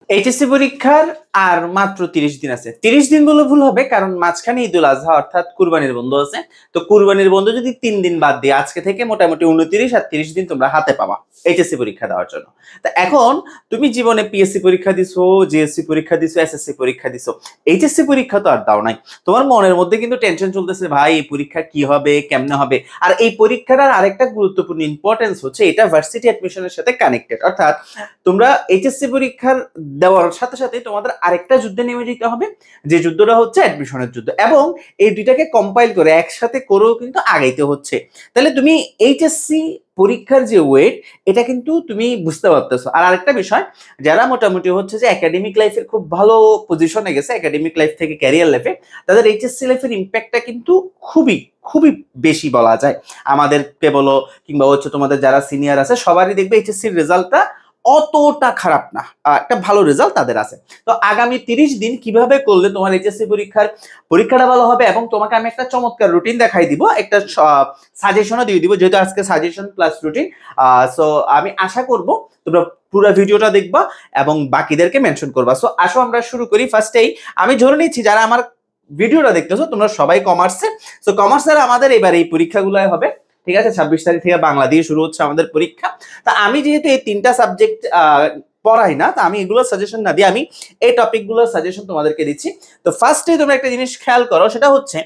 HSC পরীক্ষার আর মাত্র 30 দিন আছে। 30 দিন বলে ভুল হবে, কারণ মাঝখানে ঈদুল আজহা অর্থাৎ কুরবানির বন্ধ আছে। তো কুরবানির বন্ধ যদি 3 দিন বাদ দিয়ে আজকে থেকে মোটামুটি 29 আর 30 দিন তোমরা হাতে পাবা এইচএসসি পরীক্ষা দেওয়ার জন্য। তা এখন তুমি জীবনে পিএসসি পরীক্ষা দিছো, জিএসসি পরীক্ষা দিছো, এসএসসি পরীক্ষা দিছো, এইচএসসি পরীক্ষা তো আর দাও নাই। তোমার মনের মধ্যে কিন্তু টেনশন চলতেছে, ভাই এই পরীক্ষা কি হবে, কেমনে হবে। আর এই পরীক্ষাটার আরেকটা গুরুত্বপূর্ণ ইম্পর্টেন্স হচ্ছে এটা ভার্সিটি অ্যাডমিশনের সাথে কানেক্টেড। অর্থাৎ তোমরা এইচএসসি পরীক্ষার দেওয়ার সাথে সাথে তোমাদের আরেকটা যুদ্ধে নেমে যেতে হবে, যে যুদ্ধটা হচ্ছে অ্যাডমিশনের যুদ্ধ, এবং এই দুইটাকে কম্পাইল করে একসাথে করেও কিন্তু আগাইতে হচ্ছে। তাহলে তুমি এইচএসসি পরীক্ষার যে ওয়েট, এটা কিন্তু তুমি বুঝতে পারতেছো। আর আরেকটা বিষয়, যারা মোটামুটি হচ্ছে যে একাডেমিক লাইফের খুব ভালো পজিশনে গেছে, একাডেমিক লাইফ থেকে ক্যারিয়ার লাইফে, তাদের এইচএসসি লাইফের ইম্প্যাক্টটা কিন্তু খুবই খুবই বেশি বলা যায়। আমাদের কে বলো কিংবা হচ্ছে তোমাদের যারা সিনিয়র আছে, সবারই দেখবে এইচএসসির রেজাল্টটা অতটা খারাপ না, একটা ভালো রেজাল্ট তাদের আছে। তো আগামী 30 দিন কিভাবে করলে তোমার এইচএসসি পরীক্ষাটা ভালো হবে, এবং তোমাকে আমি একটা চমৎকার রুটিন দেখাই দিব, একটা সাজেশনও দিয়ে দিব, যেহেতু আজকে সাজেশন প্লাস রুটিন। সো আমি আশা করব তোমরা পুরো ভিডিওটা দেখবা এবং বাকিদেরকে মেনশন করবা। সো আসো আমরা শুরু করি। ফার্স্টেই আমি ধরে নিচ্ছি যারা আমার ভিডিওটা দেখতেছো তোমরা সবাই কমার্সে। সো কমার্সের আমাদের এবার এই পরীক্ষাগুলোই হবে, ঠিক আছে। 26 তারিখ থেকে বাংলা দিয়ে শুরু হচ্ছে আমাদের পরীক্ষা। তা আমি যেহেতু এই 3টা সাবজেক্ট পড়াই না, তা আমি এগুলো সাজেশন না দিয়ে আমি এই টপিকগুলোর সাজেশন তোমাদেরকে দিচ্ছি। তো ফার্স্টে তোমরা একটা জিনিস খেয়াল করো, সেটা হচ্ছে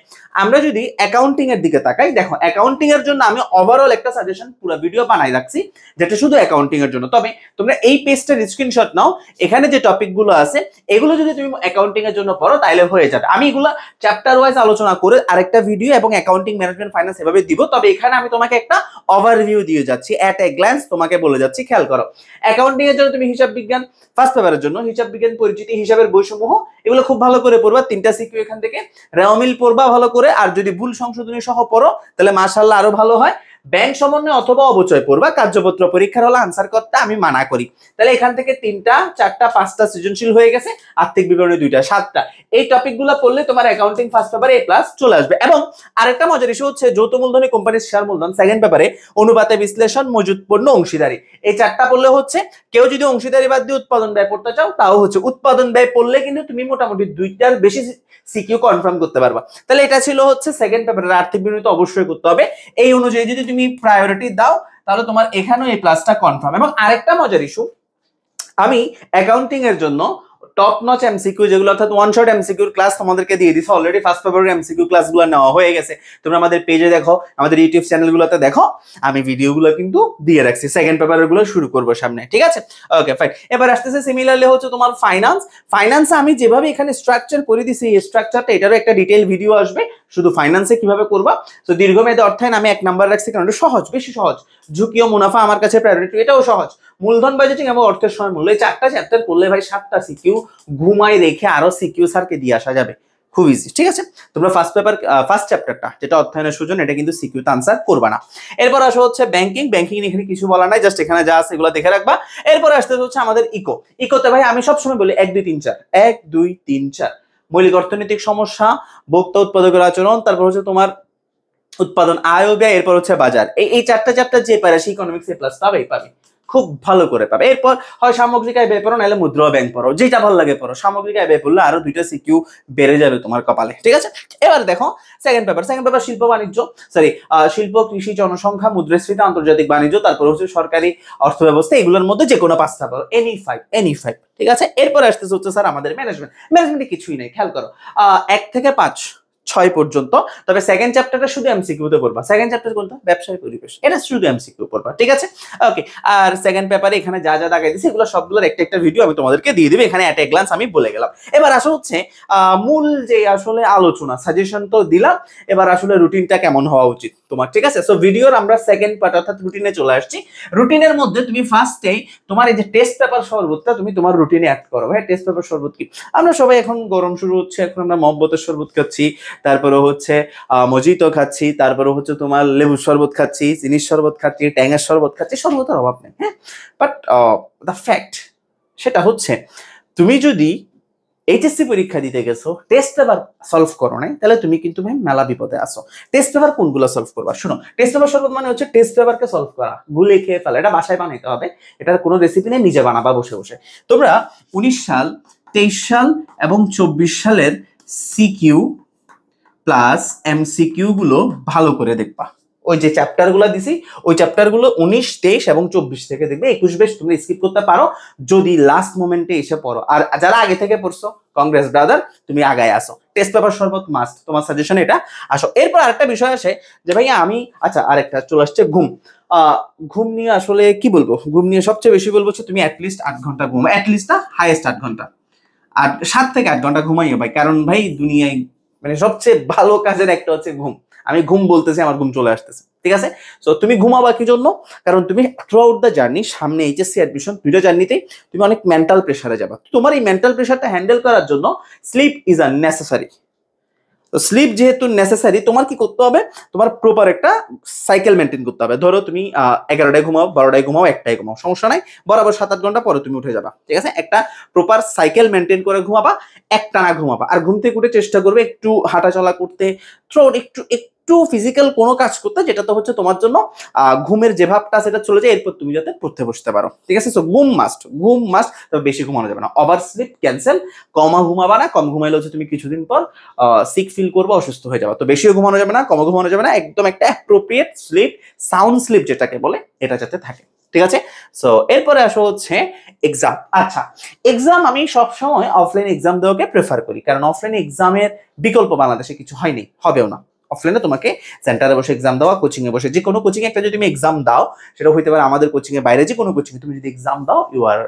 আমরা যদি অ্যাকাউন্টিং এর দিকে তাকাই, দেখো অ্যাকাউন্টিং এর জন্য আমি ওভারঅল একটা সাজেশন পুরো ভিডিও বানাই রাখছি, যেটা শুধু অ্যাকাউন্টিং এর জন্য। তবে তোমরা এই পেজটার স্ক্রিনশট নাও, এখানে যে টপিকগুলো আছে এগুলো যদি তুমি অ্যাকাউন্টিং এর জন্য পড়ো তাহলে হয়ে যাবে। আমি এগুলো চ্যাপ্টার ওয়াইজ আলোচনা করে আরেকটা ভিডিও এবং অ্যাকাউন্টিং ম্যানেজমেন্ট ফাইন্যান্স এভাবে দিব। তবে এখানে আমি তোমাকে একটা ওভারভিউ দিয়ে যাচ্ছি, অ্যাট এ গ্ল্যান্স তোমাকে বলে যাচ্ছি, খেয়াল করো। অ্যাকাউন্টিং এর জন্য তুমি হিসাব বিজ্ঞান ফার্স্ট পেপারের জন্য হিসাব বিজ্ঞান পরিচিতি, হিসাবের বৈসমূহ, এগুলো খুব ভালো করে পড়বা। 3টা সিকিউ এখান থেকে, রেওমিল পড়বা ভালো করে, আর যদি ভুল সংশোধনী সহ পড়ো তাহলে মাশাআল্লাহ আরো ভালো হয়। ব্যাংক সমন্বয় অথবা অবচয় পড়বা, কার্যপত্র পরীক্ষার হলে আনসার করতে আমি মানা করি। তাহলে এখান থেকে 3টা 4টা 5টা সৃজনশীল হয়ে গেছে, আর্থিক বিবরণী 2টা 7টা। এই টপিকগুলো পড়লে তোমার অ্যাকাউন্টিং ফার্স্ট পেপারে A+ চলে আসবে। এবং আরেকটা মজার ইস্যু হচ্ছে যৌথ মূলধনী কোম্পানির শেয়ার মূলধন সেকেন্ড পেপারে, অনুপাতে বিশ্লেষণ, মজুত পণ্য, অংশীদারি, এই 4টা পড়লে হচ্ছে। কেউ যদি অংশীদারি বাদ দিয়ে উৎপাদন ব্যয় পড়তে চাও তাও হচ্ছে। উৎপাদন ব্যয় পড়লে কিন্তু তুমি মোটামুটি 2টার বেশি সিকিউ কনফার্ম করতে পারবা। তাহলে এটা ছিল হচ্ছে সেকেন্ড পেপারের আর্থিক বিবরণী, তো অবশ্যই করতে হবে। এই অনুযায়ী যদি তুমি প্রায়োরিটি দাও তাহলে তোমার এখানেও A+টা কনফার্ম। এবং আরেকটা মজার ইস্যু, আমি অ্যাকাউন্টিং এর জন্য টপ নচ এমসিকিউ যেগুলো অর্থাৎ ওয়ান শট এমসিকিউর ক্লাস তোমাদেরকে দিয়ে দিছি অলরেডি। ফার্স্ট পেপারের এমসিকিউ ক্লাসগুলো নেওয়া হয়ে গেছে, তোমরা আমাদের পেজে দেখো, আমাদের ইউটিউব চ্যানেলগুলোতে দেখো, আমি ভিডিওগুলো কিন্তু দিয়ে রাখছি। সেকেন্ড পেপারের গুলো শুরু করবো সামনে, ঠিক আছে। Okay fine. এবার আসতেছে সিমিলারলি হচ্ছে তোমার ফাইন্যান্স আমি যেভাবে এখানে স্ট্রাকচার করে দিছি, এই স্ট্রাকচারটা এটারও একটা ডিটেইল ভিডিও আসবে শুধু ফাইন্যান্সে কিভাবে করবা। তো দীর্ঘমেয়াদী অর্থায়ন আমি 1 নাম্বার রাখছি, কারণ এটা সহজ, বেশি সহজ। ঝুঁকি ও মুনাফা আমার কাছে প্রায়োরিটি, এটাও সহজ। মূলধন বাজেটিং এবং অর্থের সময় মূল্য, এই 4টা চ্যাপ্টার করলে ভাই 7টা সিকিউ ঘুমাই রেখে আরো সিকিউ স্যারকে দিয়ে আসা যাবে, খুব ইজি, ঠিক আছে। তোমরা ফার্স্ট চ্যাপ্টারটা যেটা অর্থায়নের সুজন, এটা কিন্তু সিকিউতে আনসার করবা না। এরপর আসা হচ্ছে ব্যাংকিং এখানে কিছু বলা নাই, জাস্ট এখানে যা আছে এগুলো দেখে রাখবা। এরপর আসতে হচ্ছে আমাদের ইকোতে ভাই আমি সবসময় বলি 1 2 3 4 1 2 3 4, মৌলিক অর্থনৈতিক সমস্যা, ভোক্তা উৎপাদকের আচরণ, তারপর হচ্ছে তোমার উৎপাদন, আয় ও ব্যয়, এরপর হচ্ছে বাজার। এই 4টা চ্যাপ্টার যে পারে সে ইকোনমিক্স A+ পাবে, খুব ভালো করে পাবে। এরপর হয় সামগ্রিক আয় ব্যয় পড়ো, নাহলে মুদ্রা ব্যাংক পড়ো, যেটা ভালো লাগে পড়ো। সামগ্রিক আয় ব্যয় পড়লে আরো 2টা সিকিউ বেড়ে যাবে তোমার কপালে, ঠিক আছে। এবার দেখো সেকেন্ড পেপার শিল্প বাণিজ্য, শিল্প, কৃষি, জনসংখ্যা, মুদ্রাস্ফীতি, আন্তর্জাতিক বাণিজ্য, তারপর হচ্ছে সরকারি অর্থ ব্যবস্থা, এগুলোর মধ্যে যে কোনো 5টা পড়ো, এনি ফাইভ, ঠিক আছে। এরপর আসতেছে হচ্ছে স্যার আমাদের ম্যানেজমেন্টে কিছুই নেই, খেয়াল করো 1 থেকে 5 6 পর্যন্ত। তবে সেকেন্ড চ্যাপ্টারটা শুধু এমসিকিউতে পড়বা। সেকেন্ড চ্যাপ্টার কোনটা? ব্যবসায় পরিবেশ, এটা শুধু এমসিকিউ পড়বা, ঠিক আছে। ওকে, আর সেকেন্ড পেপারে এখানে যা যা দাগাই দিছি এগুলো সবগুলোর একটা ভিডিও আমি তোমাদেরকে দিয়ে দিই, এখানে অ্যাট এ গ্ল্যান্স আমি বলে গেলাম। এবার আসা হচ্ছে মূল যে আসলে আলোচনা, সাজেশন তো দিলাম, এবার আসলে রুটিনটা কেমন হওয়া উচিত তোমার, ঠিক আছে। সো ভিডিওর আমরা সেকেন্ড পার্ট অর্থাৎ রুটিনে চলে আসছি। রুটিনের মধ্যে তুমি ফার্স্টেই তোমার এই যে টেস্ট পেপার শরবতটা তুমি তোমার রুটিনে অ্যাড করো। ভাই টেস্ট পেপার শরবত কি? আমরা সবাই এখন গরম শুরু হচ্ছে, এখন আমরা মহব্বতের শরবত খাচ্ছি, তারপরে হচ্ছে মজিতো খাচ্ছি, তারপরে হচ্ছে তোমার লেবুর শরবত খাচ্ছি, চিনির শরবত খাচ্ছি, ট্যাঙের শরবত খাচ্ছি, শরবতের অভাব নেই, হ্যাঁ। বাট দ্য ফ্যাক্ট সেটা হচ্ছে তুমি যদি এইচএসসি পরীক্ষা দিতে গেছো, টেস্ট পেপার সলভ করো নাই, তাহলে তুমি কিন্তু ভাই মেলা বিপদে আসো। টেস্ট পেপার কোনগুলো সলভ করবা? শুনো, টেস্ট পেপার সলভ মানে হচ্ছে টেস্ট পেপারকে সলভ করা, গুলে খেয়ে ফেলা। এটা বাসায় বানাইতে হবে, এটার কোনো রেসিপি নেই, নিজে বানাবা বসে বসে। তোমরা 19 সাল, 23 সাল এবং 24 সালের সিকিউ প্লাস এমসিকিউ গুলো ভালো করে দেখবা। ওই যে চ্যাপ্টার গুলো দিছি, ওই চ্যাপ্টার গুলো 19, 23 এবং 24 থেকে দেখবে। 21, 22 তুমি স্কিপ করতে পারো যদি লাস্ট মোমেন্টে এসে পড়ো। আর যারা আগে থেকে পড়ছো, কংগ্রেস ব্রাদার, তুমি আগায় আসো। টেস্ট পেপার সর্বত মাস্ট, তোমার সাজেশন এটা। আসো, এরপর আরেকটা বিষয় আসে যে ভাইয়া আমি, আচ্ছা আরেকটা চলে আসছে ঘুম। ঘুম নিয়ে আসলে কি বলবো? ঘুম নিয়ে সবচেয়ে বেশি বলবো তুমি অ্যাটলিস্ট 8 ঘন্টা ঘুম, অ্যাটলিস্ট না, হাইয়েস্ট 8 ঘন্টা। আর 7 থেকে 8 ঘন্টা ঘুমাইও ভাই, কারণ ভাই দুনিয়ায় মানে সবচেয়ে ভালো কাজের একটা হচ্ছে ঘুম। আমি ঘুম বলতেছি, আমার ঘুম চলে আসতেছে, ঠিক আছে? সো তুমি ঘুমাবা কি জন্য? কারণ তুমি থ্রু আউট দ্য জার্নি, সামনে এইচএসসি অ্যাডমিশন, দুইটা জার্নিতেই তুমি অনেক মেন্টাল প্রেসারে যাবা। তোমার এই মেন্টাল প্রেসারটা হ্যান্ডেল করার জন্য স্লিপ ইজ আ নেসেসারি। তো স্লিপ যেহেতু নেসেসারি, তোমার কি করতে হবে? তোমার প্রপার একটা সাইকেল মেনটেন করতে হবে। ধরো তুমি 11টায় ঘুমাও, 12টায় ঘুমাও, 1টায় ঘুমাও, সমস্যা নাই, বরাবর 7-8 ঘন্টা পরে তুমি উঠে যাবা, ঠিক আছে? একটা প্রপার সাইকেল মেনটেন করে ঘুমাবা, একটানা ঘুমাবা। আর ঘুম থেকে উঠে চেষ্টা করবে একটু হাঁটাচলা করতে, থ্রোট একটু একটু ফিজিক্যাল কোনো কাজ করতে, যেটা তো হচ্ছে তোমার জন্য ঘুমের যে ভাবটা সেটা চলে যায়, এরপর তুমি যাতে পড়তে বসতে পারো, ঠিক আছে? সো ঘুম মাস্ট, ঘুম মাস্ট, তবে বেশি ঘুমানো যাবে না। ওভার স্লিপ ক্যান্সেল, কমা ঘুমাবা না। কম ঘুমাইলে হচ্ছে তুমি কিছুদিন পর সিক ফিল করবে, অসুস্থ হয়ে যাবে। তো বেশিও ঘুমানো যাবে না, কমও ঘুমানো যাবে না, একদম একটা অ্যাপ্রোপ্রিয়েট স্লিপ, সাউন্ড স্লিপ যেটাকে বলে, এটা যাতে থাকে, ঠিক আছে? সো এরপরে আসো হচ্ছে এক্সাম। আচ্ছা, এক্সাম আমি সবসময় অফলাইন এক্সাম দেওয়াকে প্রেফার করি, কারণ অফলাইন এক্সামের বিকল্প বাংলাদেশে কিছু হয়নি, হবেও না। অফলাইনে তোমাকে সেন্টারে বসে এক্সাম দেওয়া, কোচিং এ বসে, যে কোনো কোচিং এ একটা যদি তুমি এক্সাম দাও, সেটা হইতে পারে আমাদের কোচিং এ, বাইরে যে কোনো কোচিং এ তুমি যদি এক্সাম দাও, ইউ আর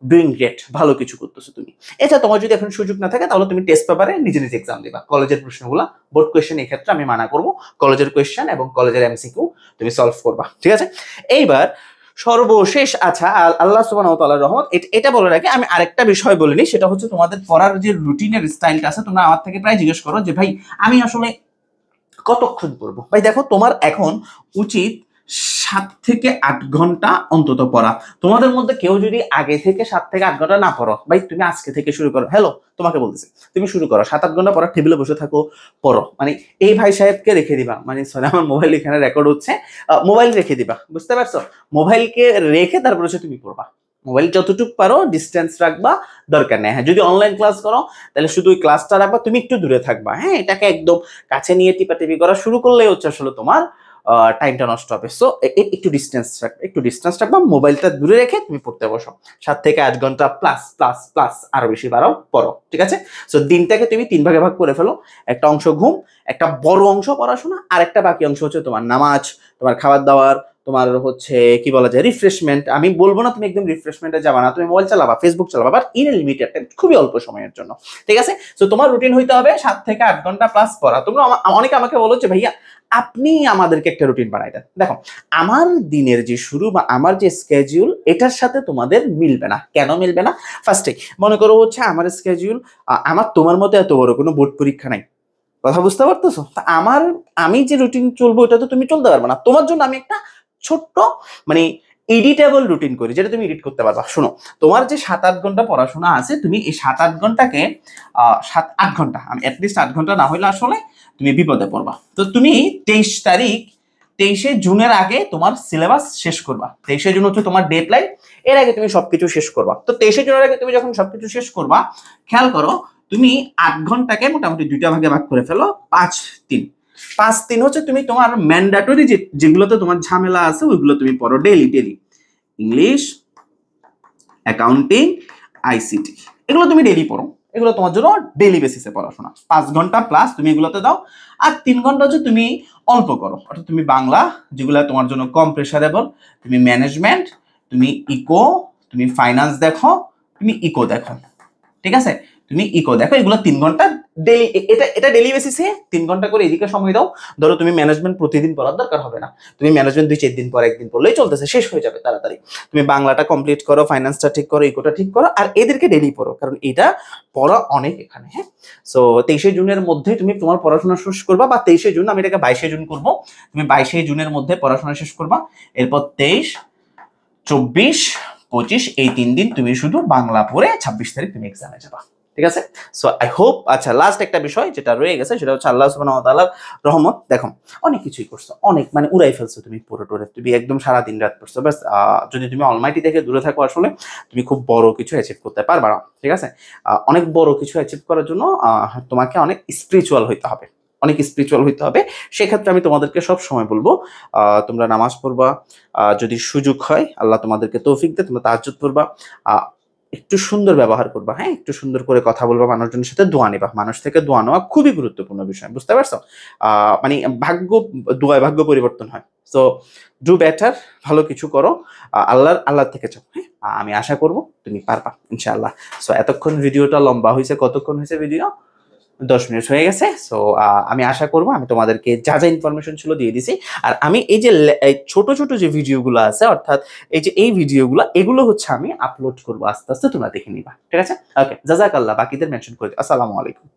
ডুইং গ্রেট, ভালো কিছু করতেছো তুমি। এটা তোমার যদি এখন সুযোগ না থাকে, তাহলে তুমি টেস্ট পেপারে নিজে নিজে এক্সাম দিবা। কলেজের প্রশ্নগুলো, বোর্ড কোয়েশ্চেন, এই ক্ষেত্রে আমি মানা করবো। কলেজের কোয়েশ্চেন এবং কলেজের এমসিকিউ তুমি সলভ করবা, ঠিক আছে? এইবার সর্বশেষ, আচ্ছা, আল্লাহ সুবহানাহু ওয়া তাআলার রহমত, এটা বলার আগে আমি আরেকটা বিষয় বলিনি, সেটা হচ্ছে তোমাদের পড়ার যে রুটিনের স্টাইলটা আছে। তোমরা আমার থেকে প্রায় জিজ্ঞেস করো যে ভাই আমি আসলে কতক্ষণ পড়বো? ভাই দেখো, তোমার এখন উচিত 7 থেকে 8 ঘন্টা অন্তত পড়া। তোমাদের মধ্যে কেউ যদি আগে থেকে 7 থেকে 8 ঘন্টা না পড়ো, ভাই তুমি আজকে থেকে শুরু করো। হ্যালো, তোমাকে বলতেছি, তুমি শুরু করো 7-8 ঘন্টা পড়া, টেবিলে বসে থাকো, পড়ো। মানে এই ভাই সাহেবকে রেখে দিবা, মানে সরি, আমার মোবাইল এখানে রেকর্ড হচ্ছে, মোবাইল রেখে দিবা, বুঝতে পারছো? মোবাইলকে রেখে তারপর হচ্ছে তুমি পড়বা। মোবাইল যতটুকু পারো ডিস্টেন্স রাখবা, দরকার নেই। হ্যাঁ, যদি অনলাইন ক্লাস করো তাহলে শুধু ওই ক্লাসটা রাখবা, তুমি একটু দূরে থাকবা। হ্যাঁ, এটাকে একদম কাছে নিয়ে টিপাটিপি করা শুরু করলে হচ্ছে আসলে তোমার টাইমটা নষ্ট হবে। সো একটু ডিস্টেন্স রাখবা, একটু ডিস্টেন্স রাখবা, মোবাইলটা দূরে রেখে তুমি পড়তে বসো। 7 থেকে 8 ঘন্টা প্লাস প্লাস প্লাস, আরো বেশি বাড়াও, পড়ো, ঠিক আছে? সো দিনটাকে তুমি 3 ভাগে ভাগ করে ফেলো। একটা অংশ ঘুম, একটা বড় অংশ পড়াশোনা, আর একটা বাকি অংশ হচ্ছে তোমার নামাজ, তোমার খাবার দাবার, তোমার হচ্ছে কি বলা যায় রিফ্রেশমেন্ট। আমি বলবো না তুমি একদম রিফ্রেশমেন্টে যাবা না, তুমি মোবাইল চালাবা, ফেসবুক চালাবা, but in a limited time, খুবই অল্প সময়ের জন্য, ঠিক আছে? সো তোমার রুটিন হইতে হবে 7 থেকে 8 ঘন্টা প্লাস পড়া। তোমরা অনেকে আমাকে বলো যে ভাইয়া আপনি আমাদেরকে একটা রুটিন বানাই দেন। দেখো, আমার দিনের যে শুরু বা আমার যে স্কেডিউল, এটার সাথে তোমাদের মিলবে না। কেন মিলবে না? ফার্স্টে মনে করো হচ্ছে আমার স্কেডিউল, আমার তোমার মতো এত বড় কোনো বোর্ড পরীক্ষা নাই, কথা বুঝতে পারতেছো? তা আমি যে রুটিন চলবো এটা তো তুমি চলতে পারবে না। তোমার জন্য আমি একটা ছোট্ট মানে এডিটেবল রুটিন করি, যেটা তুমি এডিট করতে পারবা। শোনো, তোমার যে 7-8 ঘন্টা পড়াশোনা আছে, তুমি এই 7-8 ঘন্টাকে 7-8 ঘন্টা, আমি অ্যাটলিস্ট 8 ঘন্টা না হইলে আসলে তুমি বিপদে পড়বা। তো তুমি 23 তারিখ, 23শে জুনের আগে তোমার সিলেবাস শেষ করবা। 23শে জুন হচ্ছে তোমার ডেডলাইন, এর আগে তুমি সবকিছু শেষ করবা। তো 23শে জুনের আগে তুমি যখন সবকিছু শেষ করবা, খেয়াল করো, তুমি 8 ঘন্টাকে মোটামুটি 2টা ভাগে ভাগ করে ফেলো, 5-3। 5-3 হচ্ছে তুমি তোমার ম্যান্ডেটরি যেগুলোতে তোমার ঝামেলা আছে ওইগুলো তুমি পড়ো daily daily. English, accounting, ICT, এগুলো তুমি ডেইলি পড়ো। এগুলো তোমার জন্য ডেইলি বেসিসে পড়াশোনা। 5 ঘন্টা প্লাস তুমি এগুলোতে দাও। আর 3 ঘন্টা হচ্ছে তুমি অল্প করো, অর্থাৎ তুমি বাংলা, যেগুলো তোমার জন্য কম প্রেশারেবল, তুমি ম্যানেজমেন্ট, তুমি ইকো, তুমি ফাইন্যান্স দেখো, তুমি ইকো দেখো, ঠিক আছে? তুমি ইকো দেখো, এগুলো 3 ঘন্টা ডেইলি, এটা ডেইলি বেসিসে 3 ঘন্টা করে এদিকে সময় দাও। ধরো তুমি ম্যানেজমেন্ট প্রতিদিন পড়ার দরকার হবে না, তুমি ম্যানেজমেন্ট 2-4 দিন পর একদিন পড়লেই চলতেছে, শেষ হয়ে যাবে তাড়াতাড়ি। তুমি বাংলাটা কমপ্লিট করো, ফাইন্যান্সটা ঠিক করো, ইকোটা ঠিক করো, আর এদেরকে ডেইলি পড়ো, কারণ এটা পড়া অনেক এখানে। হ্যাঁ, সো 23শে জুনের মধ্যে তুমি তোমার পড়াশোনা শেষ করবা, বা 23শে জুন, আমি এটাকে 22শে জুন করবো। তুমি 22শে জুনের মধ্যে পড়াশোনা শেষ করবা। এরপর 23, 24, 25 এই 3 দিন তুমি শুধু বাংলা পড়ে 26 তারিখ তুমি এক্সামে যাবা। ঠিক আছে? So I hope. আচ্ছা, লাস্ট একটা বিষয় যেটা রয়ে গেছে সেটা হচ্ছে আল্লাহ সুবহানাহু ওয়া তাআলার রহমত। দেখো অনেক কিছুই করছো, অনেক মানে উড়াই ফেলছো তুমি পুরো টুরে, তুমি একদম সারা দিন রাত পড়ছো, বাস যদি তুমি অলমাইটি থেকে দূরে থাকো আসলে তুমি খুব বড় কিছু অ্যাচিভ করতে পারবা না। ঠিক আছে? অনেক বড় কিছু অ্যাচিভ করার জন্য তোমাকে অনেক স্পিরিচুয়াল হইতে হবে, অনেক স্পিরিচুয়াল হইতে হবে। সেক্ষেত্রে আমি তোমাদেরকে সব সময় বলবো তোমরা নামাজ পড়বা, যদি সুযোগ হয় আল্লাহ তোমাদেরকে তৌফিক দেয় তোমরা তাহাজ্জুদ পড়বা, একটু সুন্দর ব্যবহার করবা, হ্যাঁ একটু সুন্দর করে কথা বলবা, মানুষজনের সাথে দোয়া নিবা। মানুষ থেকে দোয়া নেওয়া খুবই গুরুত্বপূর্ণ বিষয়, বুঝতে পারছো? মানে ভাগ্য, দোয়ায় ভাগ্য পরিবর্তন হয়। সো ডু বেটার, ভালো কিছু করো, আল্লাহ থেকে চাও, হ্যাঁ আমি আশা করব তুমি পারবা ইনশাআল্লাহ। সো এতক্ষণ ভিডিওটা লম্বা হয়েছে, কতক্ষণ হয়েছে ভিডিও? 10 মিনিট হয়ে গেছে। সো আমি আশা করব আমি তোমাদেরকে যা যা ইনফরমেশন ছিল দিয়ে দিছি। আর আমি এই যে এই ছোট ছোট যে ভিডিওগুলো আছে, অর্থাৎ এই যে এই ভিডিওগুলো, এগুলো হচ্ছে আমি আপলোড করবো আস্তে আস্তে, তোমরা দেখে নিবা। ঠিক আছে? ওকে, জাযাকাল্লাহ। বাকিদের মেনশন করে দিও। আসসালামু আলাইকুম।